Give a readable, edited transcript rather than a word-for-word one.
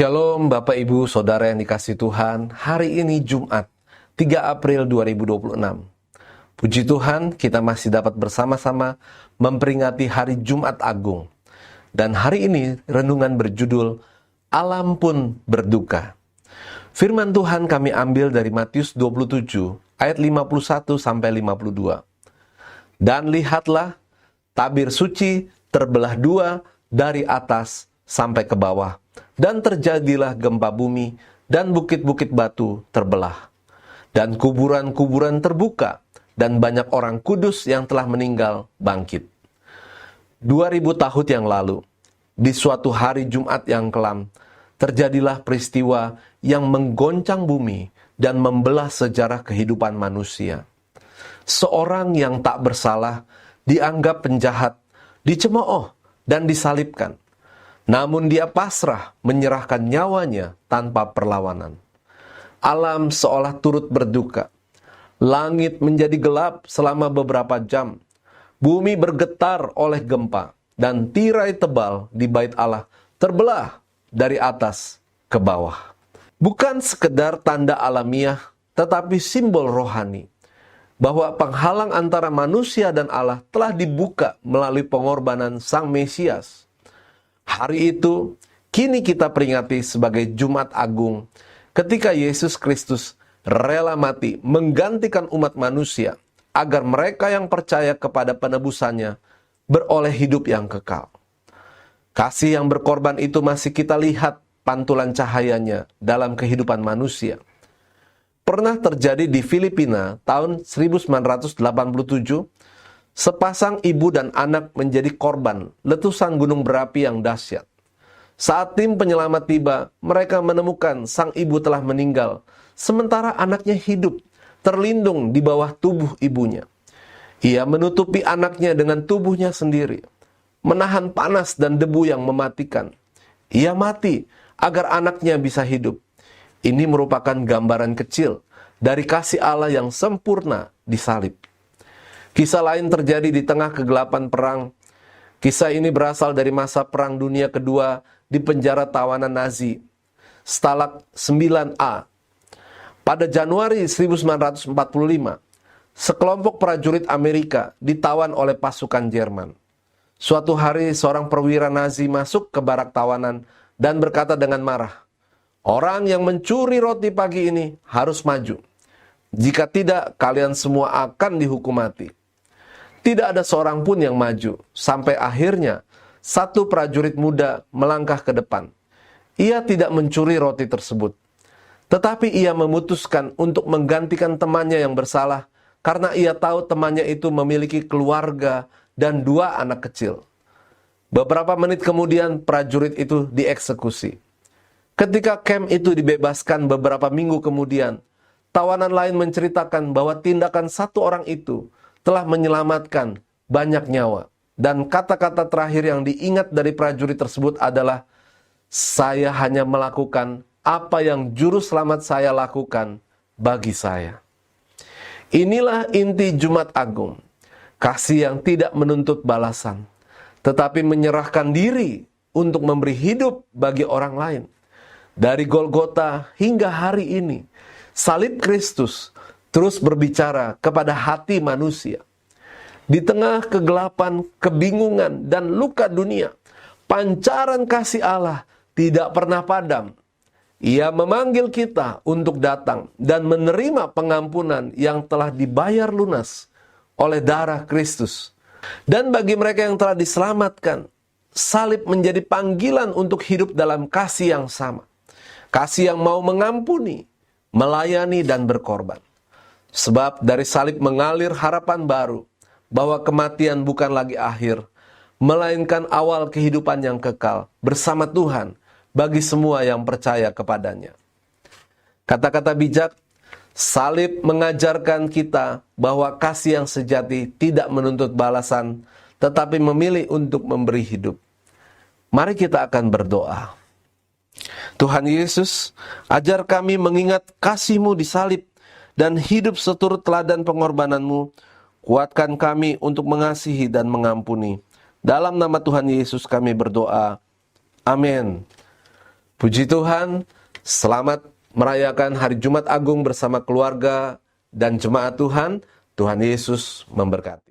Shalom Bapak Ibu Saudara yang dikasihi Tuhan. Hari ini Jumat 3 April 2026. Puji Tuhan, kita masih dapat bersama-sama memperingati hari Jumat Agung. Dan hari ini renungan berjudul Alam pun berduka. Firman Tuhan kami ambil dari Matius 27 ayat 51 sampai 52. Dan lihatlah, tabir suci terbelah dua dari atas sampai ke bawah, dan terjadilah gempa bumi, dan bukit-bukit batu terbelah, dan kuburan-kuburan terbuka, dan banyak orang kudus yang telah meninggal bangkit. 2000 tahun yang lalu, di suatu hari Jumat yang kelam, terjadilah peristiwa yang menggoncang bumi dan membelah sejarah kehidupan manusia. Seorang yang tak bersalah dianggap penjahat, dicemooh, dan disalibkan. Namun dia pasrah menyerahkan nyawanya tanpa perlawanan. Alam seolah turut berduka. Langit menjadi gelap selama beberapa jam. Bumi bergetar oleh gempa. Dan tirai tebal di bait Allah terbelah dari atas ke bawah. Bukan sekedar tanda alamiah, tetapi simbol rohani. Bahwa penghalang antara manusia dan Allah telah dibuka melalui pengorbanan Sang Mesias. Hari itu, kini kita peringati sebagai Jumat Agung, ketika Yesus Kristus rela mati menggantikan umat manusia, agar mereka yang percaya kepada penebusannya beroleh hidup yang kekal. Kasih yang berkorban itu masih kita lihat pantulan cahayanya dalam kehidupan manusia. Pernah terjadi di Filipina tahun 1987, sepasang ibu dan anak menjadi korban letusan gunung berapi yang dahsyat. Saat tim penyelamat tiba, mereka menemukan sang ibu telah meninggal, sementara anaknya hidup, terlindung di bawah tubuh ibunya. Ia menutupi anaknya dengan tubuhnya sendiri, menahan panas dan debu yang mematikan. Ia mati agar anaknya bisa hidup. Ini merupakan gambaran kecil dari kasih Allah yang sempurna di salib. Kisah lain terjadi di tengah kegelapan perang. Kisah ini berasal dari masa Perang Dunia Kedua di penjara tawanan Nazi, Stalag 9A. Pada Januari 1945, sekelompok prajurit Amerika ditawan oleh pasukan Jerman. Suatu hari, seorang perwira Nazi masuk ke barak tawanan dan berkata dengan marah, "Orang yang mencuri roti pagi ini harus maju. Jika tidak, kalian semua akan dihukum mati." Tidak ada seorang pun yang maju, sampai akhirnya satu prajurit muda melangkah ke depan. Ia tidak mencuri roti tersebut, tetapi ia memutuskan untuk menggantikan temannya yang bersalah, karena ia tahu temannya itu memiliki keluarga dan 2 anak kecil. Beberapa menit kemudian prajurit itu dieksekusi. Ketika camp itu dibebaskan beberapa minggu kemudian, tawanan lain menceritakan bahwa tindakan satu orang itu telah menyelamatkan banyak nyawa. Dan kata-kata terakhir yang diingat dari prajurit tersebut adalah, "Saya hanya melakukan apa yang juru selamat saya lakukan bagi saya." Inilah inti Jumat Agung. Kasih yang tidak menuntut balasan, tetapi menyerahkan diri untuk memberi hidup bagi orang lain. Dari Golgota hingga hari ini, salib Kristus terus berbicara kepada hati manusia. Di tengah kegelapan, kebingungan, dan luka dunia, pancaran kasih Allah tidak pernah padam. Ia memanggil kita untuk datang dan menerima pengampunan yang telah dibayar lunas oleh darah Kristus. Dan bagi mereka yang telah diselamatkan, salib menjadi panggilan untuk hidup dalam kasih yang sama. Kasih yang mau mengampuni, melayani, dan berkorban. Sebab dari salib mengalir harapan baru, bahwa kematian bukan lagi akhir, melainkan awal kehidupan yang kekal bersama Tuhan bagi semua yang percaya kepadanya. Kata-kata bijak, salib mengajarkan kita bahwa kasih yang sejati tidak menuntut balasan, tetapi memilih untuk memberi hidup. Mari kita akan berdoa. Tuhan Yesus, ajar kami mengingat kasih-Mu di salib dan hidup seturut teladan pengorbanan-Mu. Kuatkan kami untuk mengasihi dan mengampuni. Dalam nama Tuhan Yesus kami berdoa. Amin. Puji Tuhan, selamat merayakan Hari Jumat Agung bersama keluarga dan jemaat Tuhan. Tuhan Yesus memberkati.